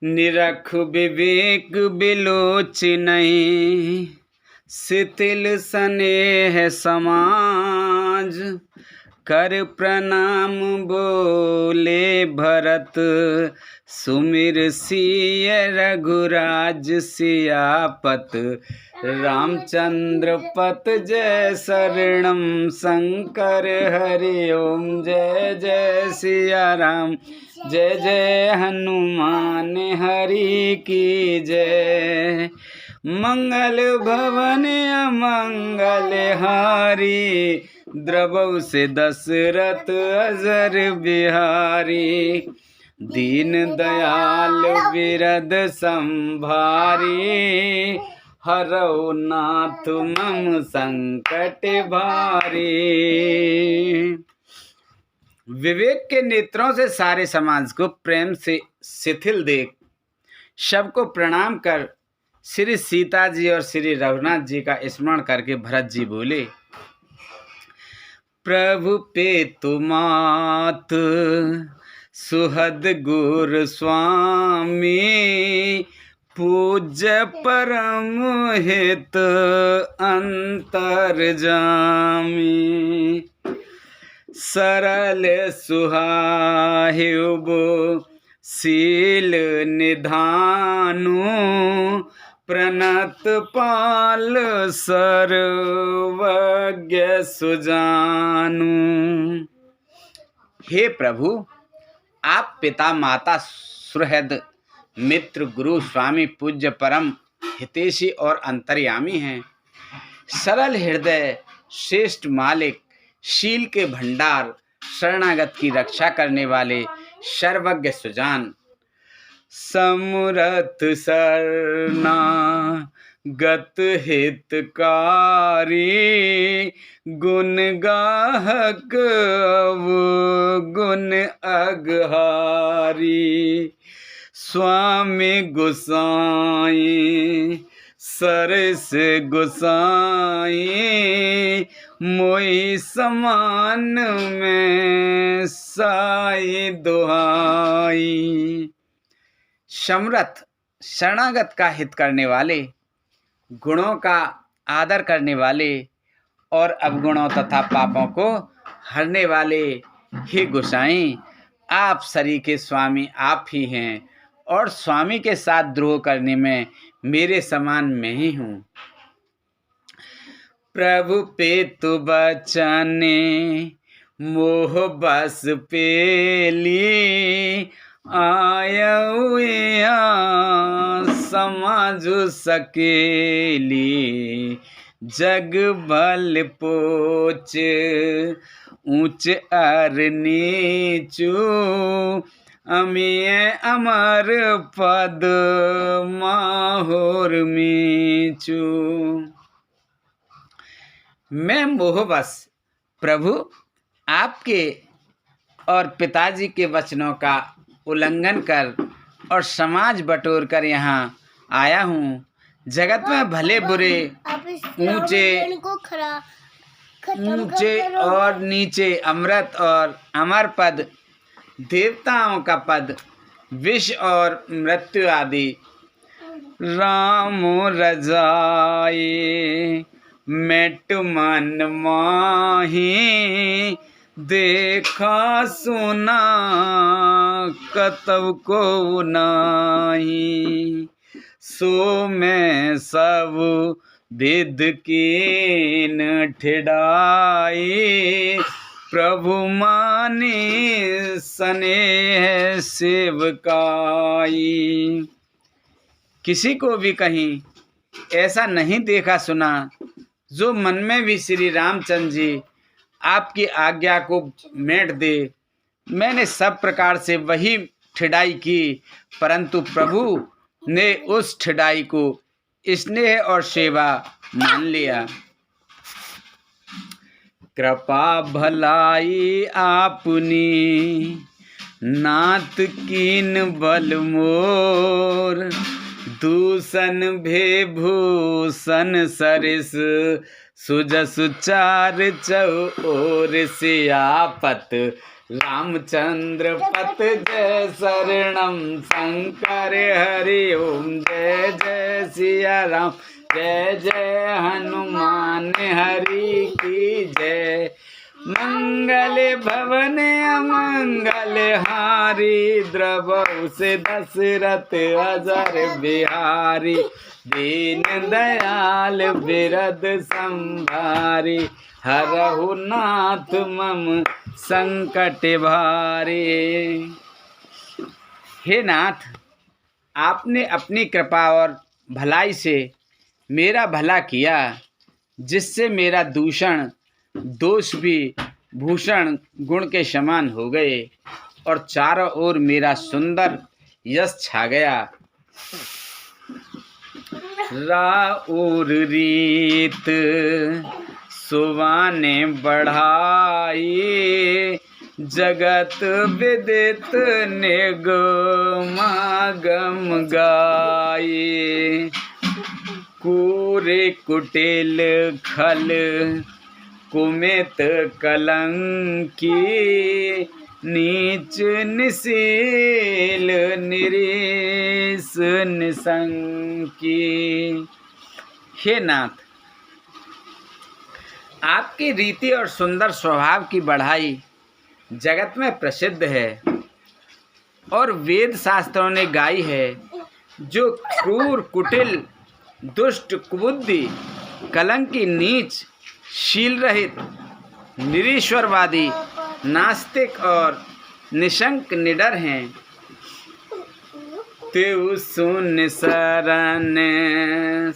निरख विवेक बिलोचनहि, शिथिल स्नेह समाज। कर प्रणाम बोले भरत, सुमिर सिय रघुराज सियापत। रामचंद्र पत जय शरणम शंकर हरि ओम। जय जय सिया राम, जय जय हनुमान हरि की जय। मंगल भवन अमंगल हारी, द्रवौ से दशरथ अजर बिहारी। दीन दयाल बिरद संभारी, हरौ नाथ मम संकट भारी। विवेक के नेत्रों से सारे समाज को प्रेम से शिथिल देख, सबको प्रणाम कर श्री सीता जी और श्री रघुनाथ जी का स्मरण करके भरत जी बोले, प्रभु पे तुमात सुहद गुर स्वामी। पूज्य परम हित अंतर जामी। सरल सुहाहिब शील निधानु, प्रणत पाल सर्वज्ञ सुजानु। हे प्रभु, आप पिता माता सुहृद मित्र गुरु स्वामी पूज्य परम हितैषी और अंतर्यामी हैं। सरल हृदय श्रेष्ठ मालिक, शील के भंडार, शरणागत की रक्षा करने वाले सर्वज्ञ सुजान। समरथ सरना गत हितकारी, गुण गाहक गुण अगहारी। स्वामी गोसाई सरस गोसाई, मोहि समान में साई दुहाई। समरथ शरणागत का हित करने वाले, गुणों का आदर करने वाले और अवगुणों तथा पापों को हरने वाले, हे गोसाई, आप सरी के स्वामी आप ही हैं और स्वामी के साथ द्रोह करने में मेरे समान मैं ही हूँ। प्रभु पेतु बचने मोह बस पेली, आयऊ यहाँ समाजु सकेली। जग बल पोच ऊंच अर नीचू, अमिय अमर पद माहुर मीचू। मैं मोहबस प्रभु आपके और पिताजी के वचनों का उल्लंघन कर और समाज बटोर कर यहाँ आया हूँ। जगत में भले बुरे, ऊंचे और नीचे, अमृत और अमर पद, देवताओं का पद, विष और मृत्यु आदि। राम रजाए मेट मन माही, देखा सुना कतव को नाही। सो मैं सब विद कीन ठिड़ाई, प्रभु मानी स्नेह सेवकाई। किसी को भी कहीं ऐसा नहीं देखा सुना जो मन में भी श्री रामचंद्र जी आपकी आज्ञा को मेट दे। मैंने सब प्रकार से वही ठिड़ाई की, परंतु प्रभु ने उस ठिड़ाई को स्नेह और सेवा मान लिया। कृपा भलाई आपनी नाथ कीन बल मोर, दूषण भेभूषण सरिस सुजसु चार चौर। सियापत रामचंद्र पत जय शरणम शंकर हरि ओम जय जय सिया राम जय जय हनुमान हरि की जय। मंगल भवन अमंगल हारी द्रवहु से दशरथ अजर बिहारी दीन दयाल बिरद संभारी हरहु नाथ मम संकट भारी। हे नाथ, आपने अपनी कृपा और भलाई से मेरा भला किया, जिससे मेरा दूषण दोष भी भूषण गुण के समान हो गए और चारों ओर मेरा सुंदर यश छा गया। राउर रीत सुबाने बढ़ाई जगत विदित निगमागम गाई। कूरे कुटिल खल कुमित कलंकी नीच निशील निरीस निसंकी। हे नाथ, आपकी रीति और सुंदर स्वभाव की बढ़ाई जगत में प्रसिद्ध है और वेद शास्त्रों ने गाई है। जो क्रूर कुटिल दुष्ट कुबुद्धि कलंकी नीच शील रहित निरीश्वरवादी नास्तिक और निशंक निडर हैं, तेउ सुन शरण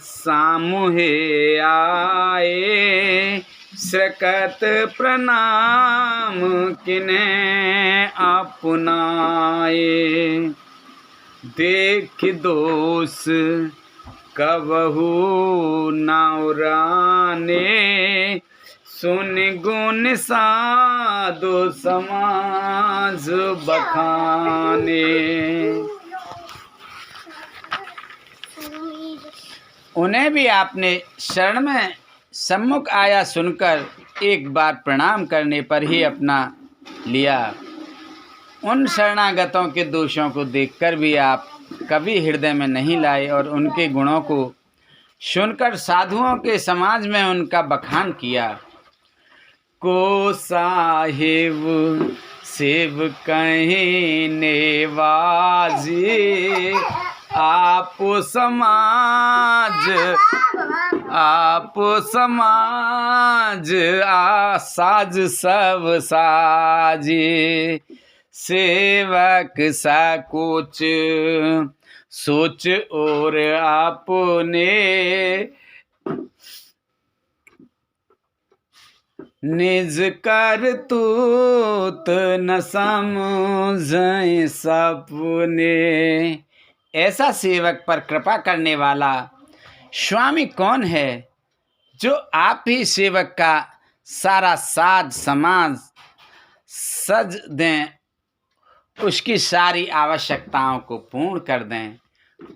सामुहे आए श्रकत प्रणाम किन्हें अपनाए। देख दोष कबहू नाउराने सुन गुण साधु समाज बखाने। उन्हें भी आपने शरण में सम्मुख आया सुनकर एक बार प्रणाम करने पर ही अपना लिया। उन शरणागतों के दोषों को देखकर भी आप कभी हृदय में नहीं लाए और उनके गुणों को सुनकर साधुओं के समाज में उनका बखान किया। को साहिब शिव कहीं नेवाजी आप समाज साज सब साजी। सेवक सा कुछ सोच और आपने निज कर तूत न समझें सपने। ऐसा सेवक पर कृपा करने वाला स्वामी कौन है जो आप ही सेवक का सारा साज समाज सज दें, उसकी सारी आवश्यकताओं को पूर्ण कर दें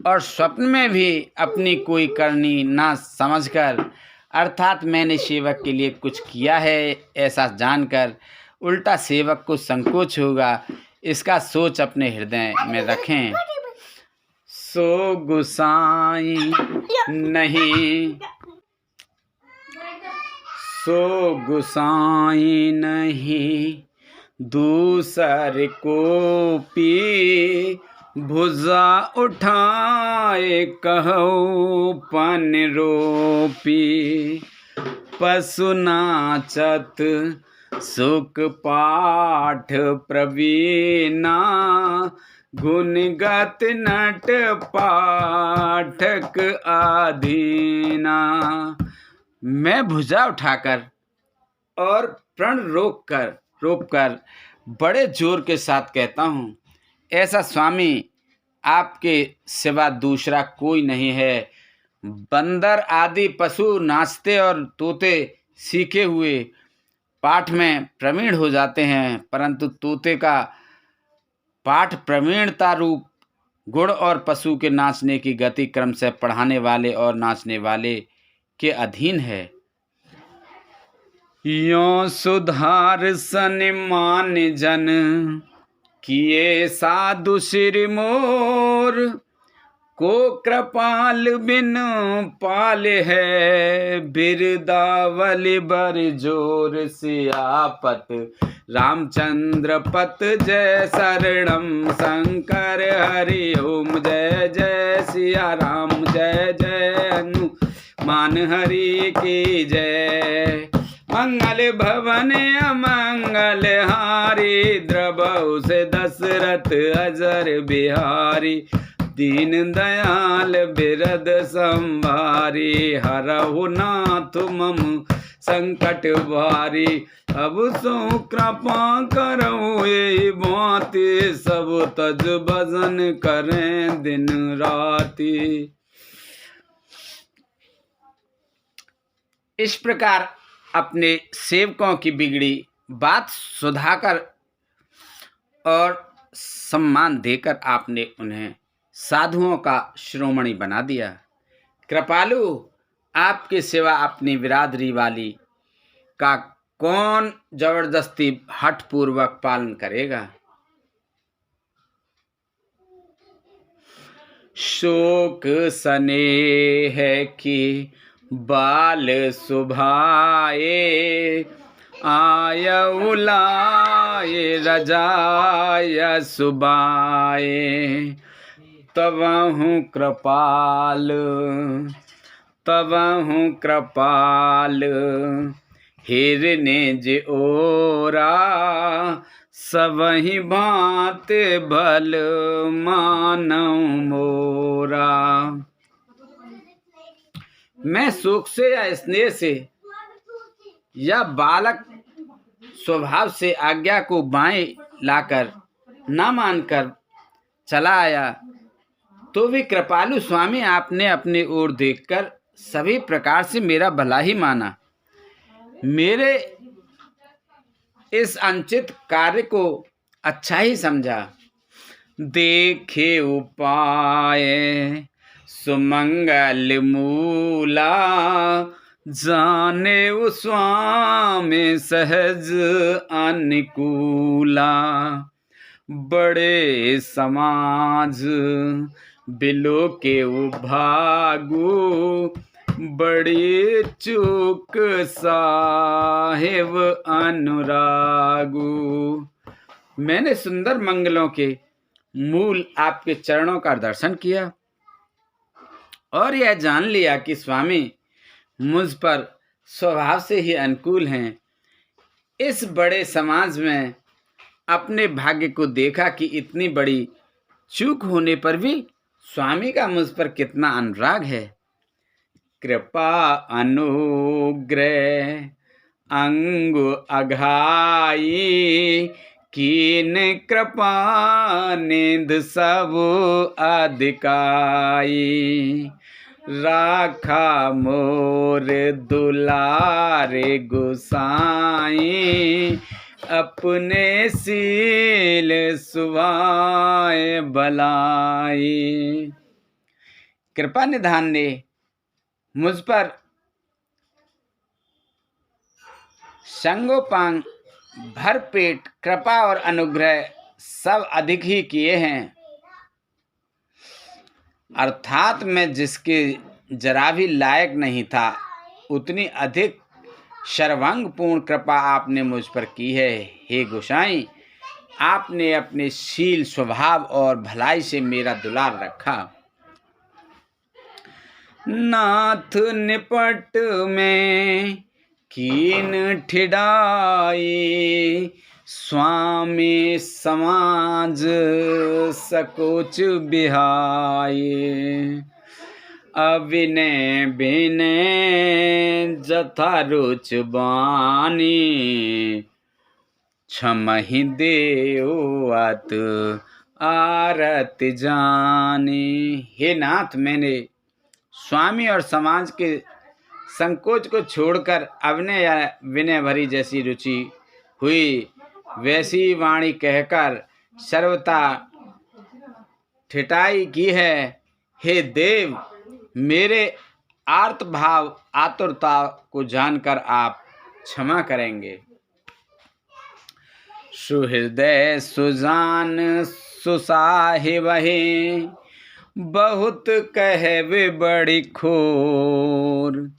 और स्वप्न में भी अपनी कोई करनी ना समझकर अर्थात मैंने सेवक के लिए कुछ किया है ऐसा जानकर उल्टा सेवक को संकोच होगा, इसका सोच अपने हृदय में रखें। सो गुसाई नहीं दूसर को पी भुजा उठाए कहो पन रोपी। पशु नाचत सुख पाठ प्रवीणा गुणगत नट पाठक आधीना। मैं भुजा उठाकर और प्रण रोककर बड़े जोर के साथ कहता हूँ, ऐसा स्वामी आपके सिवा दूसरा कोई नहीं है। बंदर आदि पशु नाचते और तोते सीखे हुए पाठ में प्रवीण हो जाते हैं, परंतु तोते का पाठ प्रवीणता रूप गुण और पशु के नाचने की गति क्रम से पढ़ाने वाले और नाचने वाले के अधीन है। यों सुधार सन्मान जन किए साधु सिर मोर, को कृपाल बिन पाल है बिरदावली बर जोर। सियापत रामचंद्र पत जय शरणम शंकर हरि ओम। जय जय सिया राम जय जय हनुमान हरि की जय। मंगल भवन अमंगल हारी, द्रबहु से दशरथ अजर बिहारी। दीन दयाल बिरद संभारी, हरहु नाथ मम संकट भारी। अब सो कृपा करहु यही भांति, सब तज भजन करें दिन राति। इस प्रकार अपने सेवकों की बिगड़ी बात सुधाकर और सम्मान देकर आपने उन्हें साधुओं का शिरोमणि बना दिया। कृपालु, आपकी सेवा अपनी बिरादरी वाली का कौन जबरदस्ती हठपूर्वक पालन करेगा। शोक स्नेह की बाल सुभाए, आय उलाए रजाय सुबाए। तबहु कृपाल हिरने जे ओरा, सबहि भांत भल मानव मोरा। मैं सुख से या स्नेह से या बालक स्वभाव से आज्ञा को बाएं लाकर न मानकर चला आया, तो भी कृपालु स्वामी आपने अपनी ओर देखकर सभी प्रकार से मेरा भला ही माना। मेरे इस अनुचित कार्य को अच्छा ही समझा। देखे उपाय सुमंगल मूला, जाने वो स्वामी सहज अनुकूला। बड़े समाज बिलो के भागु, बड़ी चूक साहेब अनुरागु। मैंने सुंदर मंगलों के मूल आपके चरणों का दर्शन किया और यह जान लिया कि स्वामी मुझ पर स्वभाव से ही अनुकूल हैं। इस बड़े समाज में अपने भाग्य को देखा कि इतनी बड़ी चूक होने पर भी स्वामी का मुझ पर कितना अनुराग है। कृपा अनुग्रह अंग अघाई, कीन कृपा निध सब अधिकाई। राखा मोर दुलारे गोसाई, अपने सील सुभाए भलाई। कृपा निधान ने मुझ पर संगोपांग भरपेट कृपा और अनुग्रह सब अधिक ही किए हैं। अर्थात मैं जिसके जरा भी लायक नहीं था, उतनी अधिक सर्वांगपूर्ण कृपा आपने मुझ पर की है। हे गोसाई, आपने अपने शील स्वभाव और भलाई से मेरा दुलार रखा। नाथ निपट में कीन ठिडाई, स्वामी समाज सकोच बिहाई। अविनय विनय जथा रुच बानी, क्षमहि देवत आरत जानी। हे नाथ, मैंने स्वामी और समाज के संकोच को छोड़कर अविनय या विनय भरी जैसी रुचि हुई वैसी वाणी कहकर सर्वथा ठिठाई की है। हे देव, मेरे आर्त भाव आतुरता को जानकर आप क्षमा करेंगे। सुहृदय सुजान सुसाहिबहि, बहुत कहवे बड़ी खोर।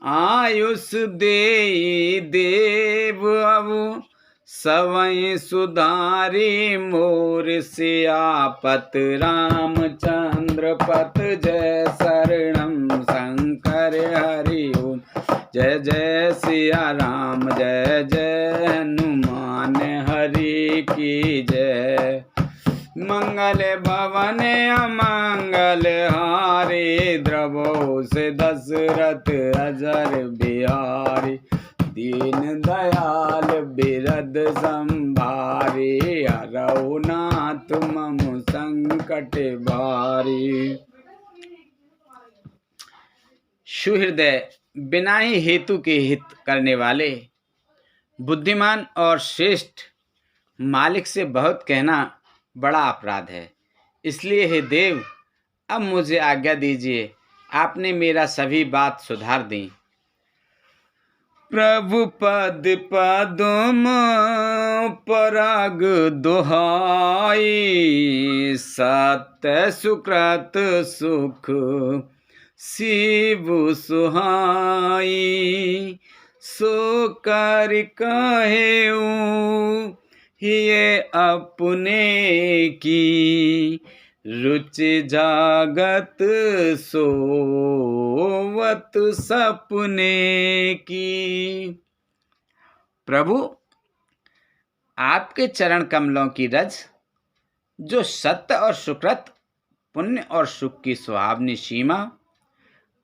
आयुष देई देव अब सवै सुधारी मोर। सियापत रामचंद्र पत जय शरणम शंकर हरि ओम। जय जय सिया राम जय जय हनुमान हरि की जय। मंगल भवन अमंगल हारी, द्रवो से दशरथ अजर बिहारी। दीन दयाल बिरद संभारी, हरऊ नाथ मम संकट भारी। सुहृदय बिना ही हेतु के हित करने वाले, बुद्धिमान और श्रेष्ठ मालिक से बहुत कहना बड़ा अपराध है। इसलिए हे देव, अब मुझे आज्ञा दीजिए, आपने मेरा सभी बात सुधार दी। प्रभु पद पदुम पराग दुहाई, सत्य सुकृत सुख शिव सुहाई। सो कर कहेऊ ये अपने की, रुचि जागत सोवत सपने की। प्रभु, आपके चरण कमलों की रज, जो सत्य और सुकृत, पुण्य और सुख की सुहावनी सीमा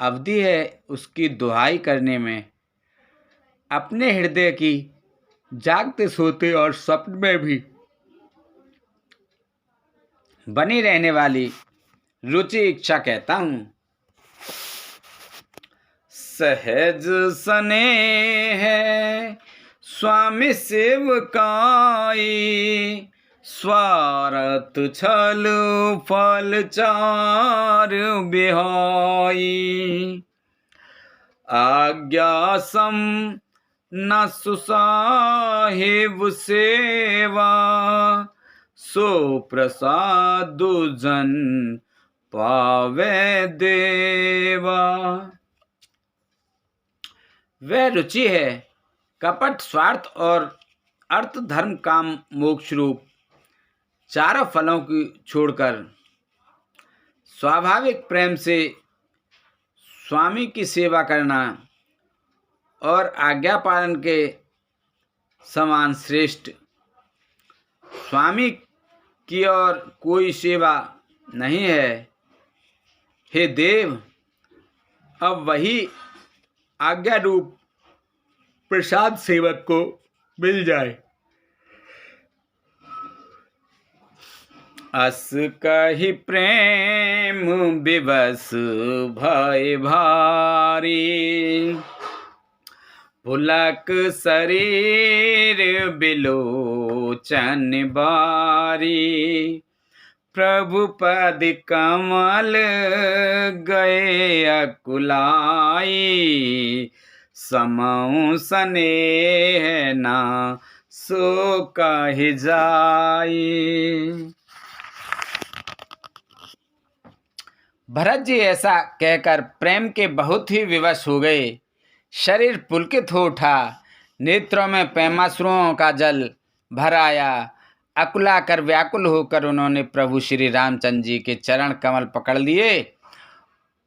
अवधि है, उसकी दुहाई करने में अपने हृदय की जागते सोते और स्वप्न में भी बनी रहने वाली रुचि इच्छा कहता हूँ। सहज स्नेह है स्वामी सेवकाई, स्वार्थ छल फल चार बिहाई। आज्ञा सम न सुसाहिब सेवा, सो प्रसाद जन पावे देवा। वह रुचि है कपट स्वार्थ और अर्थ धर्म काम मोक्ष रूप चारों फलों की छोड़कर स्वाभाविक प्रेम से स्वामी की सेवा करना और आज्ञा पालन के समान श्रेष्ठ स्वामी की और कोई सेवा नहीं है। हे देव, अब वही आज्ञा रूप प्रसाद सेवक को मिल जाए। अस कहि प्रेम विवश भय भारी, पुलक शरीर बिलोचन बारी। प्रभु पद कमल गए अकुलाई, समऊ स्नेह ना सो कहि जाई। भरत जी ऐसा कहकर प्रेम के बहुत ही विवश हो गए। शरीर पुलकित हो उठा, नेत्रों में प्रेमाश्रुओं का जल भर आया। अकुला कर व्याकुल होकर उन्होंने प्रभु श्री रामचंद्र जी के चरण कमल पकड़ लिए।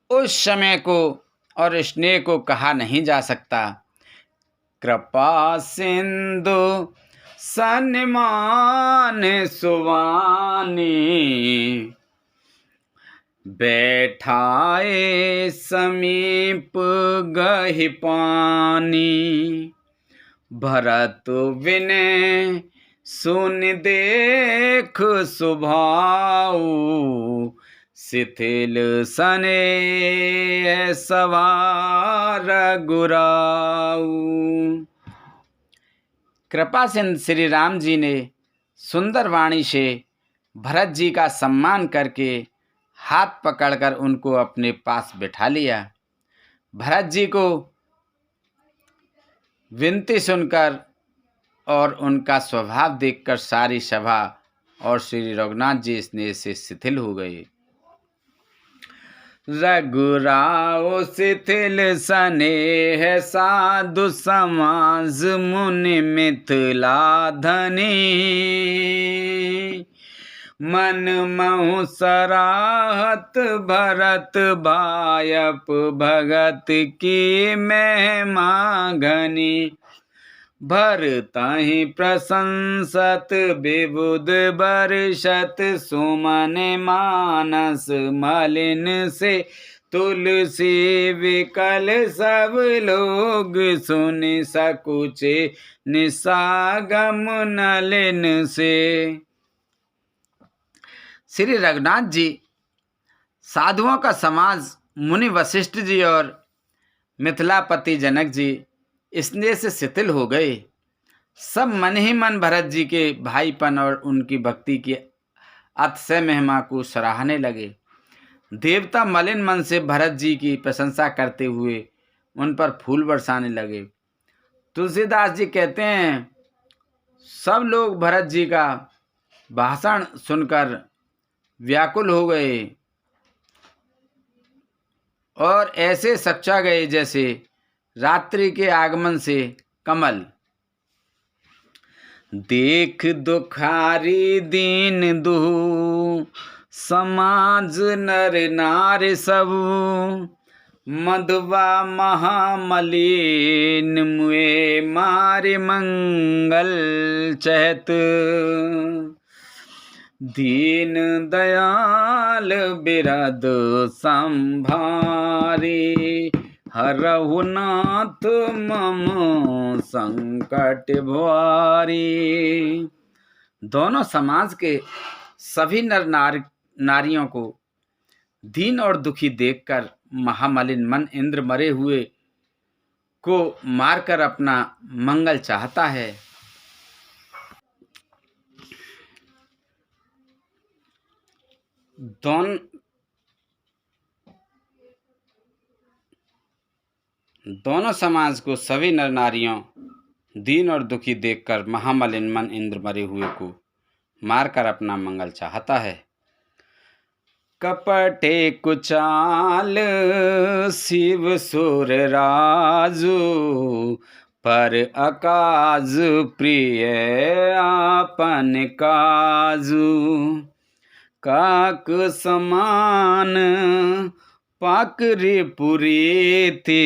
उस समय को और स्नेह को कहा नहीं जा सकता। कृपा सिंधु सन्मान सुवानी, बैठाए समीप गहि पानी। भरत विनय सुन देख सुभाऊ, शिथिल सने सवार गुराऊ। कृपा सिंधु श्री राम जी ने सुंदर वाणी से भरत जी का सम्मान करके हाथ पकड़कर उनको अपने पास बिठा लिया। भरत जी को विनती सुनकर और उनका स्वभाव देखकर सारी सभा और श्री रघुनाथ जी स्नेह से शिथिल हो गए। रघुराव शिथिल स्नेह साधु समाज मुनि मिथिला धनी, मन महु सराहत भरत भायप भगत की महिमा घनी, भरताहि प्रशंसत विबुध बरसत, सुमन मानस मलिन से तुलसी विकल सब लोग, सुन सकुचे निसागम नलिन से। श्री रघुनाथ जी साधुओं का समाज मुनि वशिष्ठ जी और मिथिलापति जनक जी स्नेह से शिथिल हो गए। सब मन ही मन भरत जी के भाईपन और उनकी भक्ति की अतिशय महिमा को सराहने लगे। देवता मलिन मन से भरत जी की प्रशंसा करते हुए उन पर फूल बरसाने लगे। तुलसीदास जी कहते हैं, सब लोग भरत जी का भाषण सुनकर व्याकुल हो गए और ऐसे सच्चा गए जैसे रात्रि के आगमन से कमल। देख दुखारी दीन दुहु समाज नर नार सबु, मधुवा महामलिन मुए मारे मंगल चहत, दीन दयाल बिरद संभारी, हरहु नाथ मम संकट भारी। दोनों समाज के सभी नर नारियों को दीन और दुखी देखकर महामलिन मन इंद्र मरे हुए को मारकर अपना मंगल चाहता है। दोनों समाज को सभी नर नारियों दीन और दुखी देखकर महामलिन मन इंद्र मरे हुए को मारकर अपना मंगल चाहता है। कपटे कुचाल शिव सुर राजू, पर अकाज प्रिय आपन काजू, काक समान पाकरे पुरीते,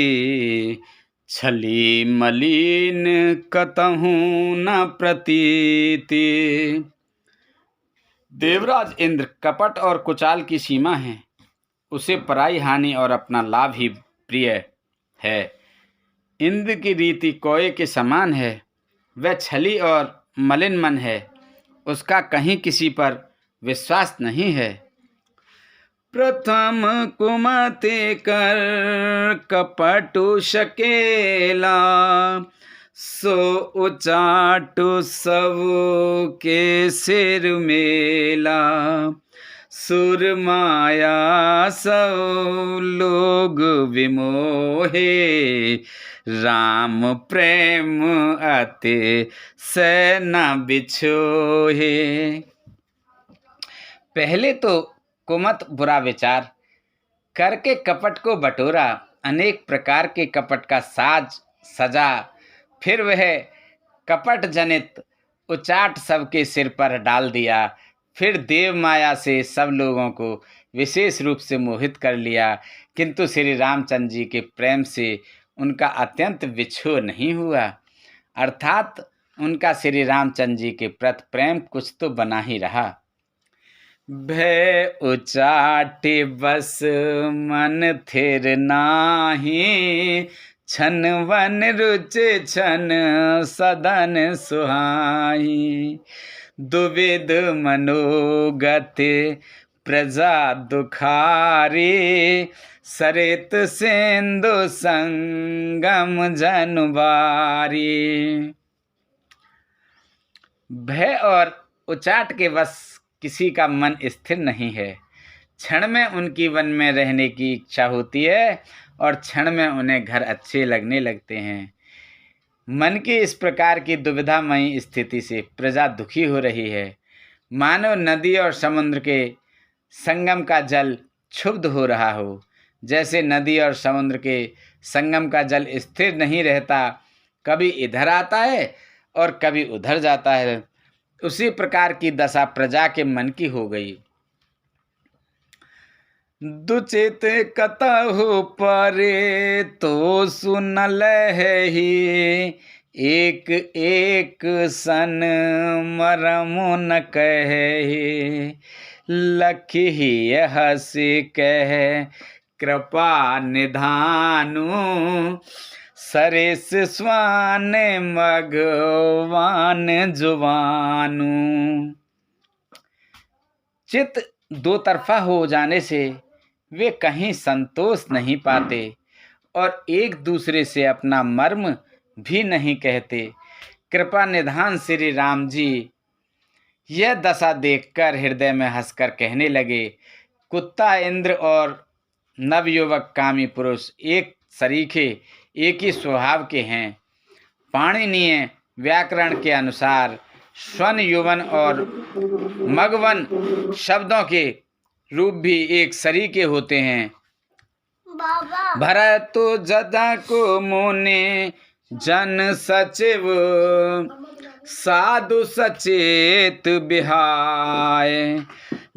छली मलिन कतहु न प्रतीति। देवराज इंद्र कपट और कुचाल की सीमा है, उसे पराई हानि और अपना लाभ ही प्रिय है। इंद्र की रीति कोए के समान है, वह छली और मलिन मन है, उसका कहीं किसी पर विश्वास नहीं है। प्रथम कुमते कर कपटु शकेला, सो उचाटु सब के सिर मेला, सुर माया सब लोग विमोहे, राम प्रेम अति से न बिछोहे। पहले तो कुमत बुरा विचार करके कपट को बटोरा, अनेक प्रकार के कपट का साज सजा, फिर वह कपट जनित उचाट सबके सिर पर डाल दिया। फिर देव माया से सब लोगों को विशेष रूप से मोहित कर लिया, किंतु श्री रामचंद्र जी के प्रेम से उनका अत्यंत विछोह नहीं हुआ, अर्थात उनका श्री रामचंद्र जी के प्रति प्रेम कुछ तो बना ही रहा। भय उचाटे बस मन थिर नाही, छन वन रुच छन सदन सुहाई, दुविध मनोगत प्रजा दुखारी, सरित सिंधु संगम जनवारी। भय और उचाट के बस किसी का मन स्थिर नहीं है। क्षण में उनकी वन में रहने की इच्छा होती है और क्षण में उन्हें घर अच्छे लगने लगते हैं। मन की इस प्रकार की दुविधामयी स्थिति से प्रजा दुखी हो रही है, मानो नदी और समुद्र के संगम का जल क्षुब्ध हो रहा हो। जैसे नदी और समुद्र के संगम का जल स्थिर नहीं रहता, कभी इधर आता है और कभी उधर जाता है, उसी प्रकार की दशा प्रजा के मन की हो गई। दुचित कतहु परे तो सुनल है ही, एक एक सन मरमु न कहे। लखी हस कह कृपा निधानु, सरेस स्वान मगवान जुवानु। चित दो तरफा हो जाने से वे कहीं संतोष नहीं पाते और एक दूसरे से अपना मर्म भी नहीं कहते। कृपा निधान श्री राम जी यह दशा देखकर हृदय में हंसकर कहने लगे, कुत्ता इंद्र और नवयुवक कामी पुरुष एक सरीखे, एक ही स्वभाव के हैं। पाणिनीय व्याकरण के अनुसार स्वन, युवन और मगवन शब्दों के रूप भी एक सरीखे होते हैं। भरत जदा को मुने जन सचिव, साधु सचेत बिहाय।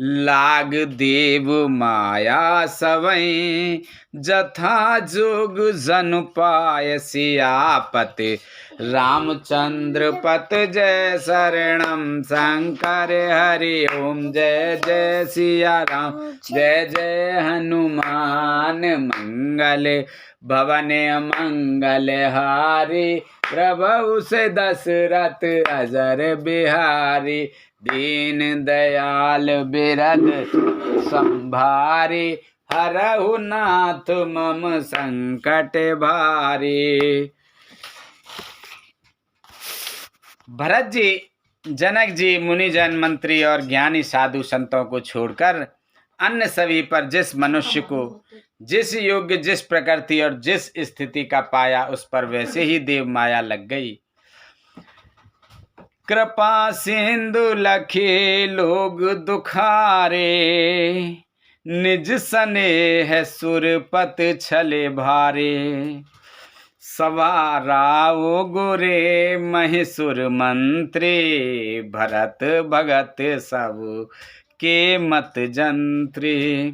लाग देव माया सवै, जथा जोग जन पाय। सियापति रामचंद्र पत जय शरणम, शंकर हरि ओम जय जय सिया राम, जय जय हनुमान। मंगल भवन मंगल हारी, प्रभु से दशरथ अजर बिहारी। दीन दयाल बिरद संभारी, हरहु नाथ मम संकट भारी। भरत जी, जनक जी, मुनिजन, मंत्री और ज्ञानी साधु संतों को छोड़कर अन्य सभी पर जिस मनुष्य को जिस योग्य, जिस प्रकृति और जिस स्थिति का पाया, उस पर वैसे ही देव माया लग गई। कृपा सिंधु लखे लोग दुखारे, निज स्नेह सुरपत छले भारे। सवाराव गुरे महिसुर मंत्री, भरत भगत सब के मत जंत्री।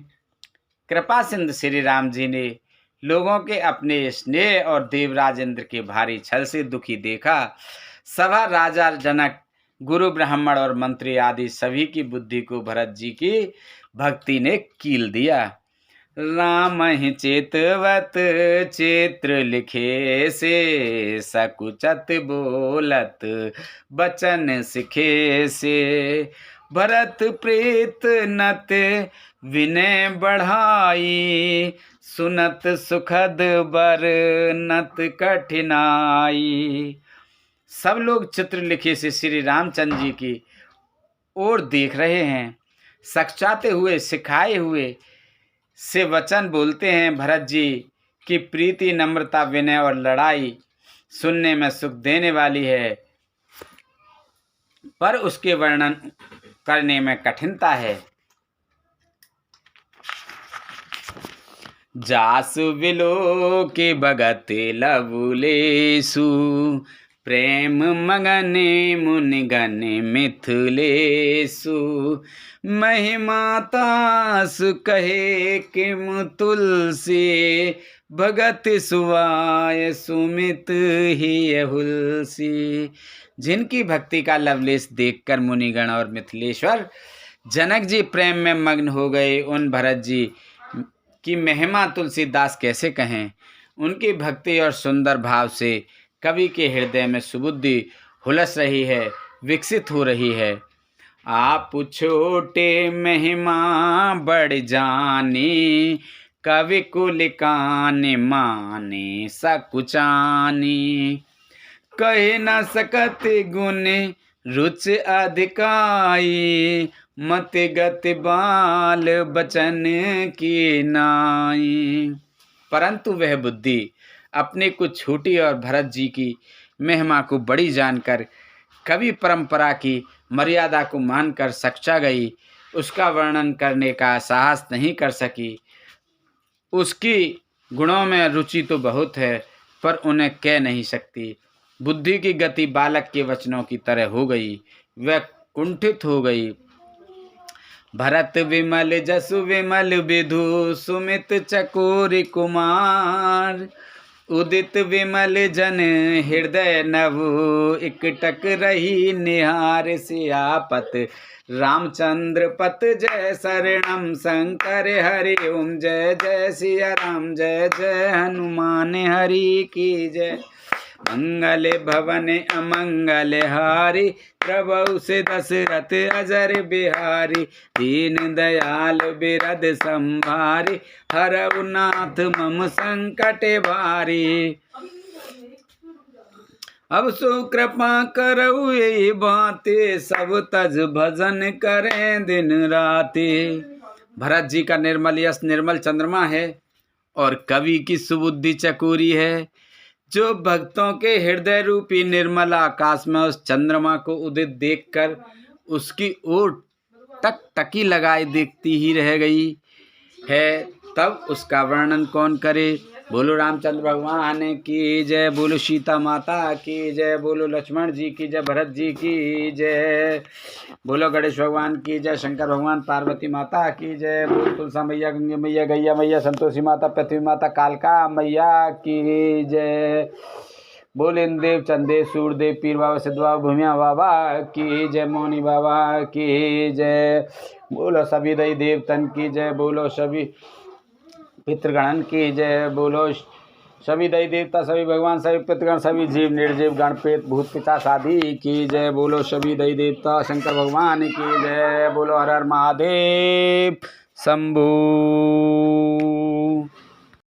कृपा सिंधु श्री राम जी ने लोगों के अपने स्नेह और देवराज इंद्र के भारी छल से दुखी देखा। सभा, राजा, जनक, गुरु, ब्राह्मण और मंत्री आदि सभी की बुद्धि को भरत जी की भक्ति ने कील दिया। राम ही चेतवत चित्र लिखे से, सकुचत बोलत बचन सिखे से। भरत प्रीत नत विनय बढ़ाई, सुनत सुखद बर नत कठिनाई। सब लोग चित्र लिखे से श्री रामचंद्र जी की ओर देख रहे हैं, सचाते हुए, सिखाए हुए से वचन बोलते हैं। भरत जी की प्रीति, नम्रता, विनय और लड़ाई सुनने में सुख देने वाली है, पर उसके वर्णन करने में कठिनता है। जासु विलो के भगत लवलेसु, प्रेम मगने मुनिगण मिथिलेसु। महिमा तासु कहे किम तुलसी, भगत सुवाय सुमित ही हुलसी। जिनकी भक्ति का लवलेश देखकर मुनिगण और मिथिलेश्वर जनक जी प्रेम में मग्न हो गए, उन भरत जी की महिमा तुलसीदास कैसे कहें। उनकी भक्ति और सुंदर भाव से कवि के हृदय में सुबुद्धि हुलस रही है, विकसित हो रही है। आप छोटे महिमा बढ़ जानी, कवि कुल कान माने सकुचानी। कहे न सकत गुण रुच अधिकाई, मत गति बाल बचन की नाई। परंतु वह बुद्धि अपने को छोटी और भरत जी की महिमा को बड़ी जानकर कवि परंपरा की मर्यादा को मानकर सच्चा गई, उसका वर्णन करने का साहस नहीं कर सकी। उसकी गुणों में रुचि तो बहुत है, पर उन्हें कह नहीं सकती। बुद्धि की गति बालक के वचनों की तरह हो गई, वह कुंठित हो गई। भरत विमल जसु विमल विधु, सुमित चकोर कुमार। उदित विमल जन हृदय नव, इकटक रही निहार। सियापत रामचंद्र पत जय शरणम, शंकर हरि ओम जय जय सिया राम, जय जय हनुमान हरि की जय। मंगल भवन अमंगल हारी, प्रभु से दशरथ अजर बिहारी। दीन दयाल बिरद संभारी, हरऊ नाथ मम संकट भारी। अब सो कृपा करऊ यही बातें, सब तज भजन करें दिन राते। भरत जी का निर्मल यश निर्मल चंद्रमा है और कवि की सुबुद्धि चकोरी है, जो भक्तों के हृदय रूपी निर्मल आकाश में उस चंद्रमा को उदित देखकर उसकी ओर टक टकी लगाए देखती ही रह गई है, तब उसका वर्णन कौन करे। बोलो रामचंद्र भगवान की जय, बोलो सीता माता की जय, बोलो लक्ष्मण जी की जय, भरत जी की जय, बोलो गणेश भगवान की जय, शंकर भगवान पार्वती माता की जय, बोलो तुलसा मैया, गंगे मैया, गैया मैया, संतोषी माता, पृथ्वी माता, कालका मैया की जय। बोल इंद्रदेव, चंदेव, सूर्यदेव, पीर बाबा, सिद्ध बाबा, भूमिया बाबा की जय, मौनी बाबा की जय। बोलो सभी दई देवतन की जय, बोलो सभी पितृगणन की जय, बोलो सभी दई देवता, सभी भगवान, सभी पितृगण, सभी जीव निर्जीव गण प्रेत भूत पिशाच आदि की जय। बोलो सभी दई देवता, शंकर भगवान की जय। बोलो हर हर महादेव शंभू।